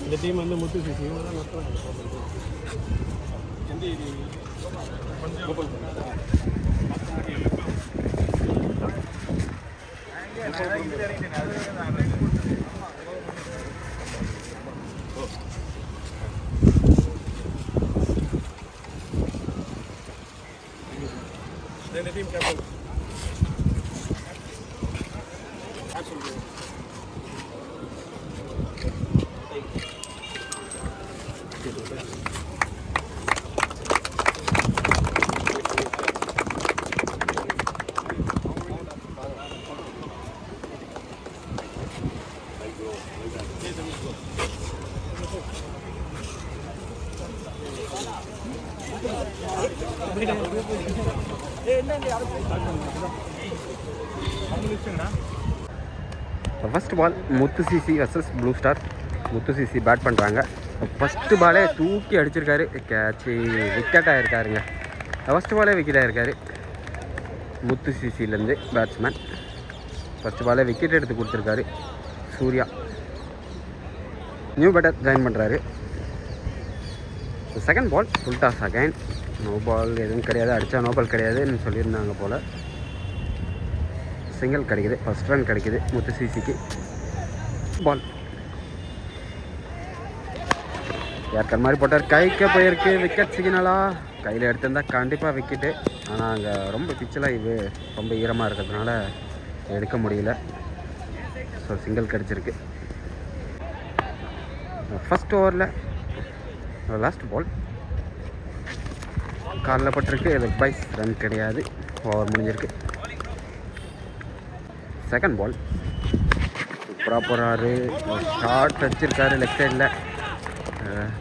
இந்த டீம் வந்து Muthu CC the team captain. First ball Muthu CC versus Blue Star. Muthu CC bat பண்ணுறாங்க. First பாலே தூக்கி அடிச்சிருக்காரு, கேட்சி விக்கெட் ஆகிருக்காருங்க. ஃபஸ்ட்டு பாலே விக்கெட் ஆகிருக்காரு முத்து சிசிலேருந்து பேட்ஸ்மேன். ஃபஸ்ட்டு பாலே விக்கெட் எடுத்து கொடுத்துருக்காரு சூர்யா. நியூ பேட்டர் ஜாயின் பண்ணுறாரு. Second ball full toss again. No ball எதுவும் கிடையாது, அடித்தா நோ பால் கிடையாதுன்னு சொல்லியிருந்தாங்க போல். சிங்கிள் கிடைக்குது, ஃபஸ்ட் ரன் கிடைக்குது முத்து சிசிக்கு. பால் ஏற்கனவே மாதிரி போட்டார், கைக்கு போயிருக்கு. விக்கெட் சிக்னலா கையில் எடுத்திருந்தால் கண்டிப்பாக விக்கெட்டு. ஆனால் அங்கே ரொம்ப பிச்செலாம் இது ரொம்ப ஈரமாக இருக்கிறதுனால எடுக்க முடியல. ஸோ சிங்கிள் கிடச்சிருக்கு. ஃபஸ்ட் ஓவரில் லாஸ்ட் பால் காலில் பட்டிருக்கு. இதுக்கு பைஸ் ரன் கிடையாது, ஓவர் முடிஞ்சிருக்கு. செகண்ட் பால் சூப்பராக போகிறாரு, ஷார்ட் அடிச்சிருக்காரு லெஃப்ட் சைடில்.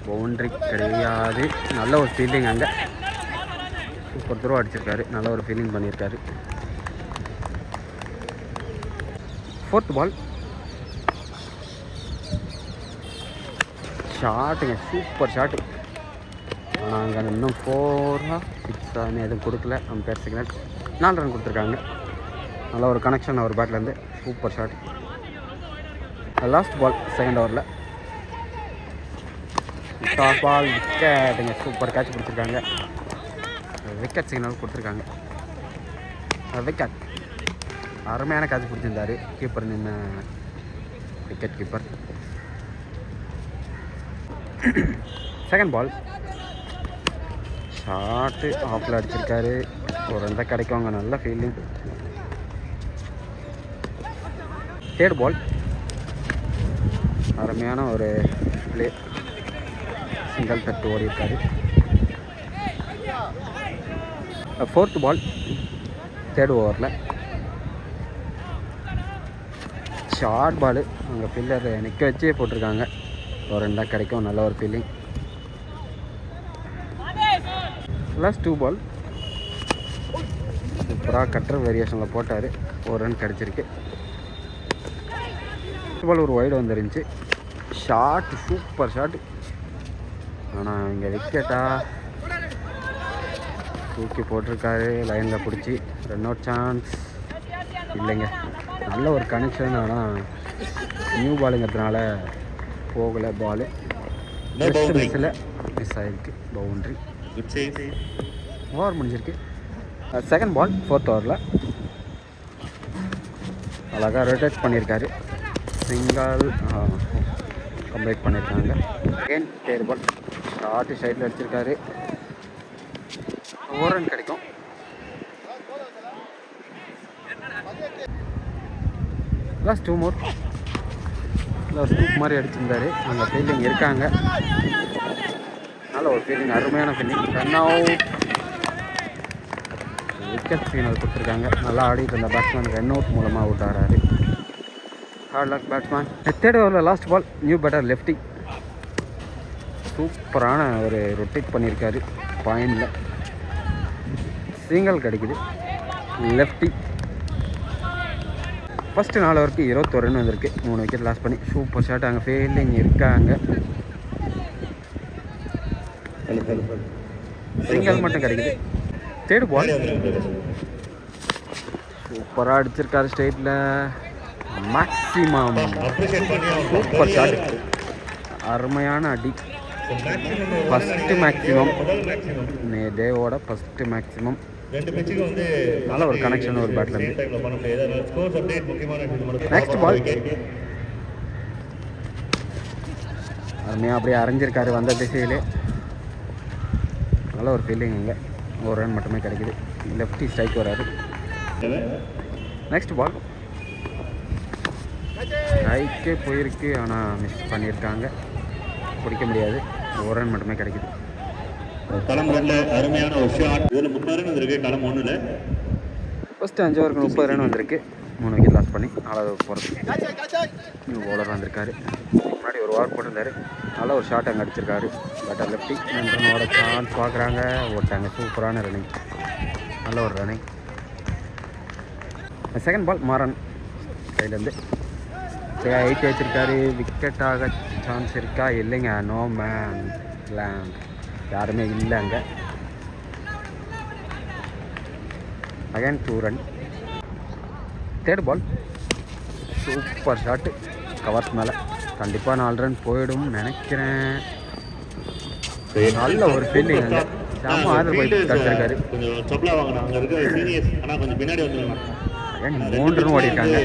பவுண்ட்ரி கிடையாது. நல்ல ஒரு ஃபீல்டிங், அங்கே சூப்பர் த்ரோ அடிச்சிருக்காரு, நல்ல ஒரு ஃபீல்டிங் பண்ணியிருக்காரு. ஃபோர்த் பால் ஷாட்டுங்க, சூப்பர் ஷாட்டு. ஆனால் அங்கே இன்னும் 4 6 எதுவும் கொடுக்கல. அம்பேர் சிக்னல் 4 ரன் கொடுத்துருக்காங்க. நல்ல ஒரு கனெக்ஷன் அவர் பேட்லேருந்து, super shot. Last ball second ஓவரில் டாப் பால் விக்கெட்டுங்க, சூப்பர் கேட்ச் பிடிச்சிருக்காங்க. விக்கெட் சிக்னல் கொடுத்துருக்காங்க. விக்கெட் அருமையான கேட்ச் பிடிச்சிருந்தார் கீப்பர், நின்று wicket keeper. Second ball short ஆஃபில் அடிச்சிருக்காரு, ஒரு ரன் தான் கிடைக்குவாங்க. நல்ல ஃபீல்டிங். தேர்ட் பால் அருமையான ஒரு பிளே, சிங்கிள் தட்டு ஓடி இருக்காரு. ஃபோர்த் பால் தேர்ட் ஓவரில் ஷார்ட் பாலு, அங்கே ஃபீல்டர் நிற்க வச்சே போட்டிருக்காங்க. ஒரு ரெண்டாக கிடைக்கும், நல்ல ஒரு ஃபீல்டிங். லாஸ்ட் 2 பால் சூப்பராக கட்டர் வேரியேஷனில் போட்டார், ஒரு ரன் கிடச்சிருக்கு. பால் ஒரு வைடு வந்துருந்துச்சு, ஷார்ட் சூப்பர் ஷாட்டு. ஆனால் இங்கே விக்கெட்டா தூக்கி போட்டிருக்காரு, லைனில் பிடிச்சி. ரன் அவுட் சான்ஸ் இல்லைங்க. நல்ல ஒரு கனெக்ஷன், ஆனால் நியூ பாலுங்கிறதுனால போகலை. பாலு மிஸ்ஸில் மிஸ் ஆகிருக்கு, பவுண்ட்ரி. ஓவர் முடிஞ்சிருக்கு. செகண்ட் பால் ஃபோர்த் ஓவரில் அழகாக ரொட்டேட் பண்ணியிருக்காரு, சிங்கிள் கம்ப்ளீட் பண்ணியிருக்காங்க. அகைன் தேர்ட் பால் ஷார்ட்டு சைடில் அடிச்சிருக்காரு, ஓவர் ரன் கிடைக்கும். லாஸ்ட் 2 மோர். லாஸ்ட் 2 மாதிரி அடிச்சிருந்தாரு, அங்கே ஃபீல்டிங் இருக்காங்க. நல்ல ஒரு ஃபீல்டிங், அருமையான fielding. Run out, wicket signal கொடுத்துருக்காங்க. நல்லா ஆடிட்டு இருந்த பேட்ஸ்மேன் ரன் அவுட் மூலமாக அவுட் ஆகிறாரு. Hard luck batsman. தேர்ட் ஓவரில் last ball new batter lefty. சூப்பரான ஒரு ரொட்டேட் பண்ணியிருக்காரு, பாயிண்டில் சிங்கிள் கிடைக்குது. லெஃப்டி ஃபஸ்ட்டு 4 ஓவருக்கு 21 ரன் வந்திருக்கு. 3 விக்கெட் லாஸ் பண்ணி சூப்பர் ஷாட். அங்கே ஃபீல்டிங் இருக்காங்க. சிங்கிள் மட்டும் கிடைக்குது. தேர்ட் பால் சூப்பராக அடிச்சிருக்காரு ஸ்ட்ரெயிட்டில். Maximum super shot. அருமையான அடி. ஃபஸ்ட்டு மேக்ஸிமம் டேவோட ஃபஸ்ட்டு மேக்ஸிமம். நல்ல ஒரு கனெக்ஷன் ஒரு பேட்டில். நெக்ஸ்ட் பால் அருமையாக அப்படியே அரைஞ்சிருக்காரு வந்த திசையிலே. நல்ல ஒரு ஃபீல்டிங். இங்கே ஒரு ரன் மட்டுமே கிடைக்குது. லெஃப்டி ஸ்ட்ரைக் வராது. நெக்ஸ்ட் பால் ஸ்ட்ரைக்கே போயிருக்கு, ஆனால் மிஸ் பண்ணியிருக்காங்க. பிடிக்க முடியாது. ஒரு ரன் மட்டுமே கிடைக்குது. களம் 2 அருமையான ஒரு ஷாட். இதில் 30 ரன் வந்திருக்கு. களம் 1ல் ஃபஸ்ட்டு 5 ஓவருக்கு 30 ரன் வந்திருக்கு. 3 விக்கெட் லாஸ் பண்ணி 4வது போகிறதுக்கு பவுலர் வந்திருக்காரு. முன்னாடி ஒரு ஓவர் போட்டிருந்தாரு. நல்ல ஒரு ஷாட் அங்கே அடிச்சிருக்காரு. பட் லெஃப்டி ரன்னோட சான்ஸ் பார்க்குறாங்க. ஓட்டாங்க. சூப்பரான ரன்னிங். நல்ல ஒரு ரன்னிங். செகண்ட் பால் மாறன் சைட்லேருந்து 8 வச்சிருக்காரு. விக்கெட் ஆக சான்ஸ் இருக்கா? இல்லைங்க. No man land. யாருமே இல்லை அங்கே. Again 2 run. Third ball super shot. Covers மேலே கண்டிப்பாக 4 ரன் போயிடும் நினைக்கிறேன். நல்ல ஒரு ஃபீல்டிங் அங்கே. செம்ம ஆர்டர் போய் கிடச்சிருக்காரு. 3 ரன் ஓடிருக்காங்க.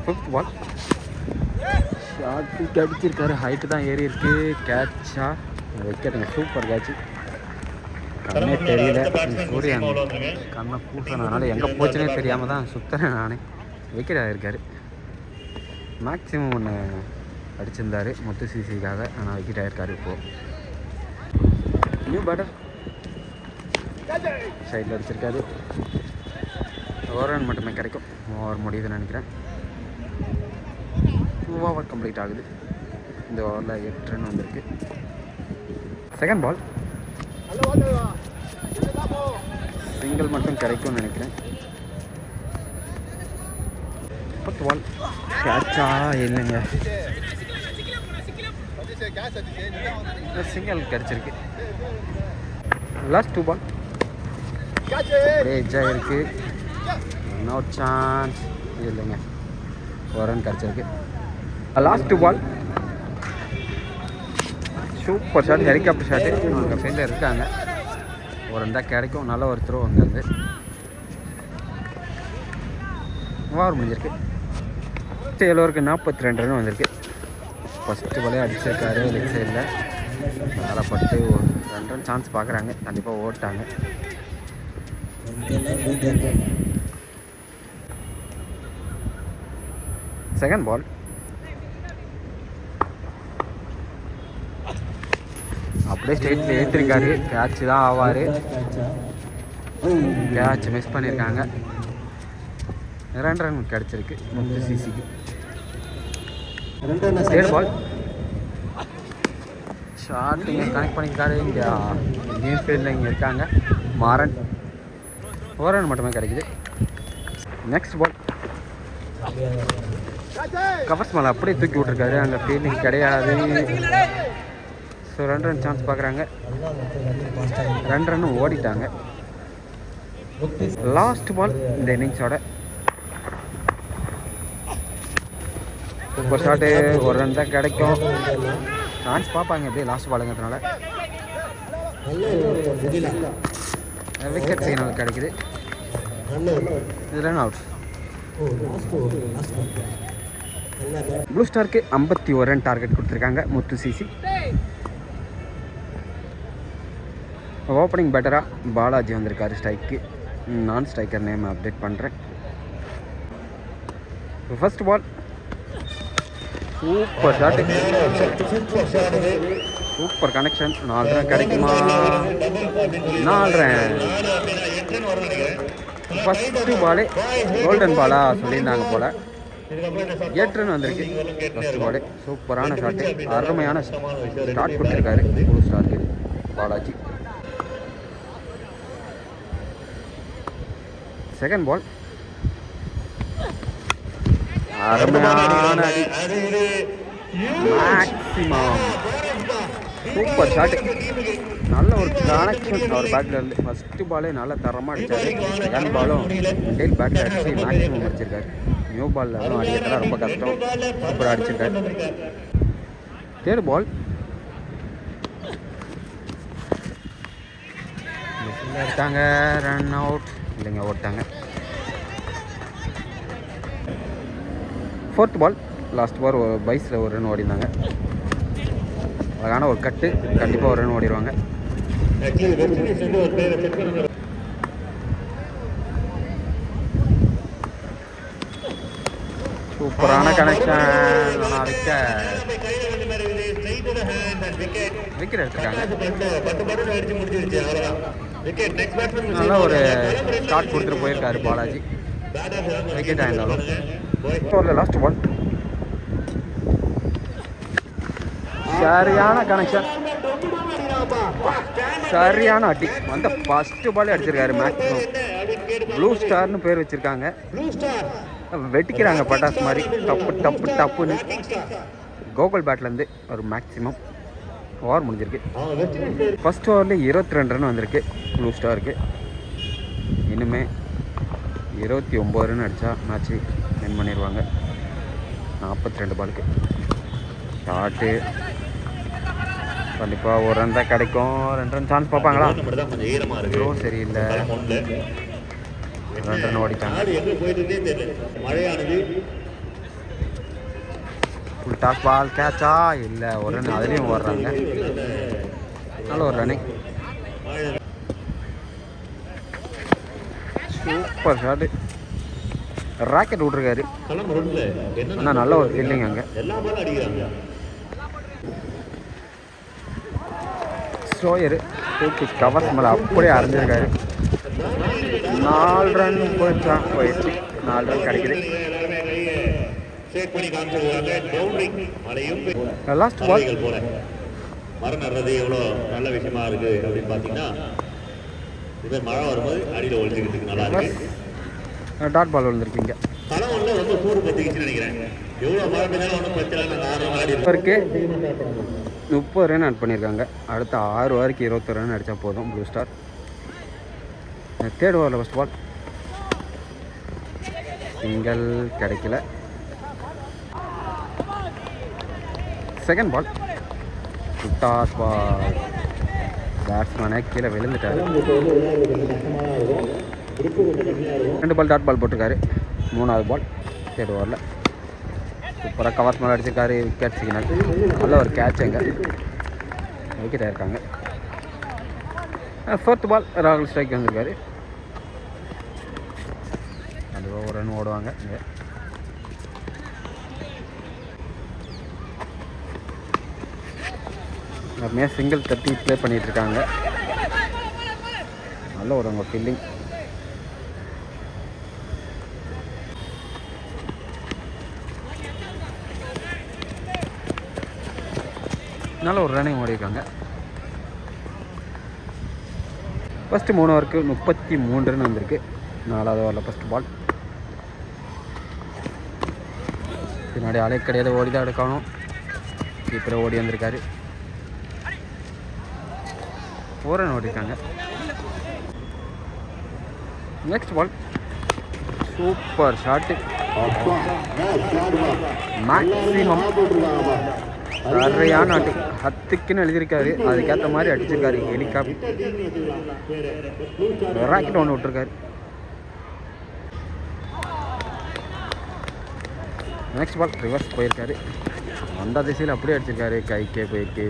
ஃபிஃப்த் பால் ஷாட்டு அடிச்சிருக்காரு. ஹைட்டு தான் ஏறி இருக்கு. கேட்சா விக்கெட்டுங்க. Super catch. கண்ணே தெரியல. சூரியன் கண்ணை பூசினால எங்கே போச்சுனே தெரியாமல் தான் சுற்றுறேன் நானே. விக்கெட் ஆகிருக்காரு. மேக்ஸிமம் ஒன்று அடிச்சிருந்தார் முத்து சிசிக்காக, ஆனால் விக்கெட் ஆகிருக்காரு. இப்போது நியூ பேட்டர் சைடில் அடிச்சிருக்காரு. ஒரு ரன் மட்டுமே கிடைக்கும். ஓவர் முடியுதுன்னு நினைக்கிறேன். 2 ஓவர் கம்ப்ளீட் ஆகுது. இந்த ஓவரில் 8 ரன் வந்திருக்கு. செகண்ட் பால் சிங்கிள் மட்டும் கிடைக்கும்னு நினைக்கிறேன். ஃபோர்த் பால் கேட்சா? இல்லைங்க. சிங்கிள் கிடைச்சிருக்கு. லாஸ்ட் 2 பால் எஜ்ஜாக இருக்கு. No chance. இல்லைங்க. ஒரு ரன் கிடச்சிருக்கு. Last 2 ball super shot. Helicopter shot. அங்கே ஃபீல்டில் இருக்காங்க. ஒரு ரன் தான் கிடைக்கும். நல்ல ஒரு த்ரோ அங்கேருந்து. ஓவர் முடிஞ்சிருக்கு. 7 ஓவருக்கு 42 ரன் வந்திருக்கு. ஃபஸ்ட்டு பாலே அடிச்சிருக்காரு லெக் சைடில். மேலே பட்டு 2 ரன் சான்ஸ் பார்க்குறாங்க. கண்டிப்பாக ஓட்டாங்க. செகண்ட் பால் அப்படியே ஸ்ட்ரெயிட்டில் ஏற்றிருக்காரு. கேட்ச் தான் ஆவார். கேட்ச் மிஸ் பண்ணியிருக்காங்க. 2 ரன் கிடச்சிருக்கு முத்து சிசிக்கு. தேர்ட் பால் ஷார்ட் இங்கே கனெக்ட் பண்ணியிருக்காரு. இங்கே இந்தியன் ஃபீல்டில் இங்கே இருக்காங்க. மாறன். ஒரு ரன் மட்டுமே கிடைக்குது. நெக்ஸ்ட் பால் கவர்ஸ் மேலே அப்படியே தூக்கி விட்ருக்காரு. அங்கே ஃபீல்டிங் கிடையாது. ஸோ 2 ரன் சான்ஸ் பார்க்குறாங்க. 2 ரன் ஓடிட்டாங்க. லாஸ்ட் பால் இந்த இன்னிங்ஸோட. Super shot. ஒரு ரன் தான் கிடைக்கும். சான்ஸ் பார்ப்பாங்க எப்படியே லாஸ்ட் பாலுங்கிறதுனால. விக்கெட் சிக்னல் கிடைக்குது. இது ரன் அவுட். ப்ளூ ஸ்டாருக்கு 51 ரன் டார்கெட் கொடுத்துருக்காங்க முத்து சிசி. ஓப்பனிங் பேட்டராக பாலாஜி வந்திருக்காரு ஸ்ட்ரைக்கு. நான் ஸ்ட்ரைக்கர் நேம் அப்டேட் பண்ணுறேன். First ball super shot. Super connection. 4 run கிடைக்குமா? 4 ரன். ஃபஸ்ட்டு பாலே கோல்டன் பாலாக சொல்லியிருந்தாங்க போல். 8 ரன் வந்திருக்கு. ஃபஸ்ட்டு பாலே சூப்பரான ஷாட்டு. அருமையான ஸ்டார்ட் கொடுத்துருக்காரு ப்ளூ ஸ்டாருக்கு பாலாஜி. செகண்ட் பால் அருமையான அடி மேக்ஸிமம் சூப்பர் ஷாட் நல்ல ஒரு கனெக்ஷன் அவர் பேட்டில் இருந்து ஃபஸ்ட்டு பாலே நல்லா தரமாக அடித்தார் செகண்ட் பாலும் டெயில் பேட்டில் அடித்து மேக்ஸிமம் அடிச்சிருக்காரு நியூ பாலில் அதுவும் அடிக்கிறதுலாம் ரொம்ப கஷ்டம் சூப்பராக அடிச்சிருக்காரு தேர்ட் பால் எடுத்தாங்க ரன் அவுட் இல்லைங்க ஓட்டாங்க ஃபோர்த் பால் லாஸ்ட் பால் பைஸில் ஒரு ரன் ஓடினாங்க அழகான ஒரு கட்டு கண்டிப்பாக ஒரு ரன் ஓடிடுவாங்க சூப்பரான கனெக்ஷன் விக்கெட் எடுத்துருக்காங்க நல்லா ஒரு ஸ்டார்ட் கொடுத்துட்டு போயிருக்காரு பாலாஜி விக்கெட் ஆயிருந்தாலும் லாஸ்ட் பால் சரியான கனெக்ஷன் சரியான அடி அந்த ஃபஸ்ட்டு பாலே அடிச்சிருக்காரு மேக்ஸிமம் ப்ளூ ஸ்டார்னு பேர் வச்சுருக்காங்க வெட்டிக்கிறாங்க பட்டாசு மாதிரி டப்புன்னு கோகுல் பேட்லேருந்து ஒரு மேக்ஸிமம் ஓவர் முடிஞ்சிருக்கு ஃபஸ்ட் ஓவரில் 22 ரன் வந்திருக்கு ப்ளூ ஸ்டாருக்கு இனிமே 29 ரன் அடித்தா மேட்ச்சு வின் பண்ணிடுவாங்க 42 பாலுக்கு ஷாட்டு கண்டிப்பாக ஒரு ரன் தான் கிடைக்கும் 2 ரன் சான்ஸ் பார்ப்பாங்களா சரியில்லை 2 ரன் ஓடிட்டாங்க ஃபுல் டாஸ் பால் கேட்சா இல்லை ஒரு ரன் அதுலேயும் ஓடுறாங்க நல்ல ஒரு ரன்னிங் சூப்பர் ஷாட்டு ராக்கெட் விட்ருக்காரு ஆனால் நல்ல ஒரு ஃபீல்டிங் அங்கே ஸ்டோயரு தூக்கி கவர்ஸ் மேலே அப்படியே அரைஞ்சிருக்காரு 4 ரன் போயிடுச்சு 4 ரன் கிடைக்குது லாஸ்ட் பால் மரம் நடுறது எவ்வளோ நல்ல விஷயமா இருக்கு அப்படின்னு பார்த்தீங்கன்னா இது மழை வரும்போது அடியில் ஒழிச்சுக்கிறதுக்கு நல்லா இருக்கு டாட் பால் விழுந்துருக்கீங்க களம் வந்து ரொம்ப சூடு பற்றிக்கிச்சுன்னு நினைக்கிறேன் எவ்வளோ மழை பெய்தாலும் ஒன்றும் பிரச்சனை இல்லை 4 ரன் ஆடி இருக்கு 30 ரன் ஆட் பண்ணியிருக்காங்க அடுத்த 6 ஓவருக்கு 21 ரன் அடித்தா போதும் ப்ளூ ஸ்டார் தேர்ட் ஓவரில் ஃபஸ்ட் பால் சிங்கிள் கிடைக்கல செகண்ட் பால் டாஸ் பால் பேட்ஸ்மேனே கீழே விழுந்துட்டார் 2 பால் டாட் பால் போட்டிருக்காரு 3வது பால் தேர்ட் ஓவரில் சூப்பராக கவர்ஸ் மேலே அடிச்சிருக்காரு விக்கெட் சிக்னல் நல்ல ஒரு கேட்ச் எங்க விக்கெட் ஆயிருக்காங்க ஃபோர்த் பால் ராகுல் ஸ்ட்ரைக் வந்திருக்காரு கண்டிப்பாக ஒரு ரன் ஓடுவாங்க இங்கே எல்லாருமே சிங்கிள் தட்டி ப்ளே பண்ணிகிட்ருக்காங்க நல்ல ஒரு அவங்க ஃபீல்டிங் நல்ல ஒரு ரன்னிங் ஓடிருக்காங்க ஃபஸ்ட்டு 3 ஓவருக்கு 33 ரன் வந்திருக்கு 4வது ஓவரில் ஃபஸ்ட் பால் பின்னாடி ஆளே கிடையாது ஓடி தான் எடுக்கணும் கீப்பரை ஓடி வந்திருக்காரு 4 ரன் ஓடிருக்காங்க next ball super shot maximum சரியான ஆட்டு 10க்குன்னு எழுதியிருக்காரு அதுக்கேற்ற மாதிரி அடிச்சிருக்காரு ஹெலிகாப்டர் ராக்கெட் ஒன்று விட்டுருக்காரு நெக்ஸ்ட் பால் ரிவர்ஸ் போயிருக்காரு அந்த திசையில் அப்படியே அடிச்சிருக்காரு கைக்கே போயிருக்கு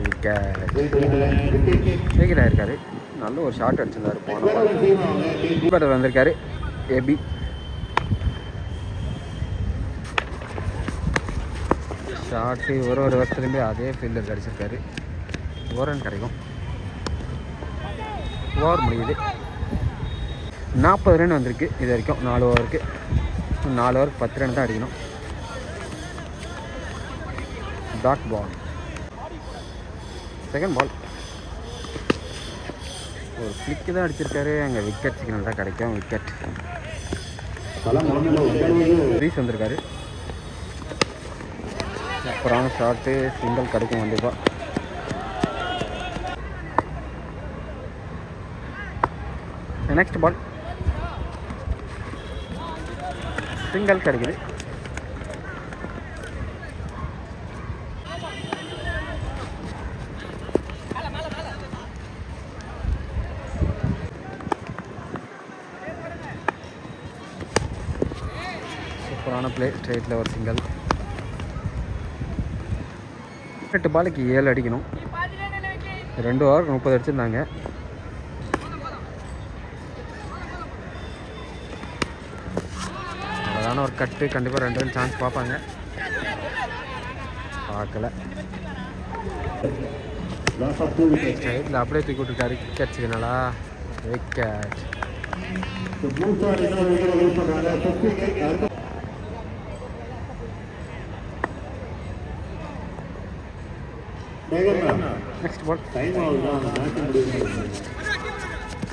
விக்கெட் ஆயிருக்காரு நல்ல ஒரு ஷாட் அடிச்சிருந்தாரு போன பால் வந்திருக்காரு ஏபி ஷாட்டு ஒரு வருஷத்துலேயுமே அதே ஃபீல்டர் அடிச்சிருக்காரு 4 ரன் கிடைக்கும் ஓவர் முடியுது 40 ரன் வந்திருக்கு இது வரைக்கும் 4 ஓவருக்கு 4 ஓவருக்கு 10 ரன் தான் அடிக்கணும் டாட் பால் செகண்ட் பால் ஒரு ஃப்ளிக்கு தான் அடிச்சிருக்காரு அங்கே விக்கெட் சிக்னல் தான் கிடைக்கும் விக்கெட் ரீஸ் வந்திருக்காரு. அப்புறம் ஷார்ட்டு சிங்கிள் கிடைக்கும் கண்டிப்பாக. நெக்ஸ்ட் பால் சிங்கிள் கிடைக்குது. சூப்பரான பிளே. ஸ்ட்ரெயிட்டில் ஒரு சிங்கிள். 8 பாலுக்கு 7 அடிக்கணும். 2 ஓவர் 30 அடிச்சிருந்தாங்க. அவ்வளோதான ஒரு கட்டு. கண்டிப்பாக 2 ரன் சான்ஸ் பார்ப்பாங்க. பார்க்கல. ஸ்ட்ரைட்டில் அப்படியே தூக்கி விட்டுருக்காரு. விக்கெட் சிக்னலா? விக்கெட். நெக்ஸ்ட் பால்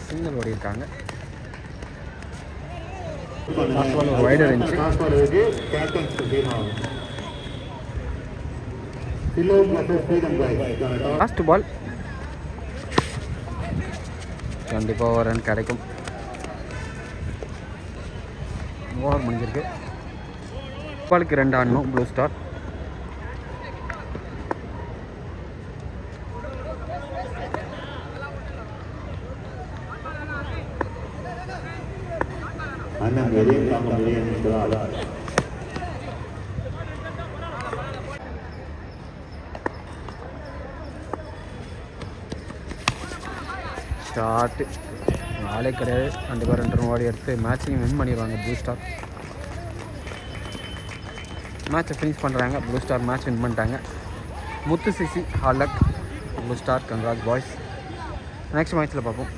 சிங்கிள் ஓடி இருக்காங்க. லாஸ்ட் பால் ஒரு வைடர் இருந்துச்சு. லாஸ்ட் பால் கண்டிப்பாக ஒரு ரன் கிடைக்கும். ஓவர் முடிஞ்சிருக்கு. பாலுக்கு 2 ஆடணும் ப்ளூ ஸ்டார். ஸ்டார்ட் நாளே கிடையாது. 2 ரன் ஓடி எடுத்து மேட்சையும் வின் பண்ணிடுவாங்க ப்ளூ ஸ்டார். மேட்சை ஃபினிஷ் பண்ணுறாங்க. ப்ளூ ஸ்டார் மேட்ச் வின் பண்ணிட்டாங்க. Muthu CC hard luck Blue Star. Congrats boys. Next மேட்ச்சில் பார்ப்போம்.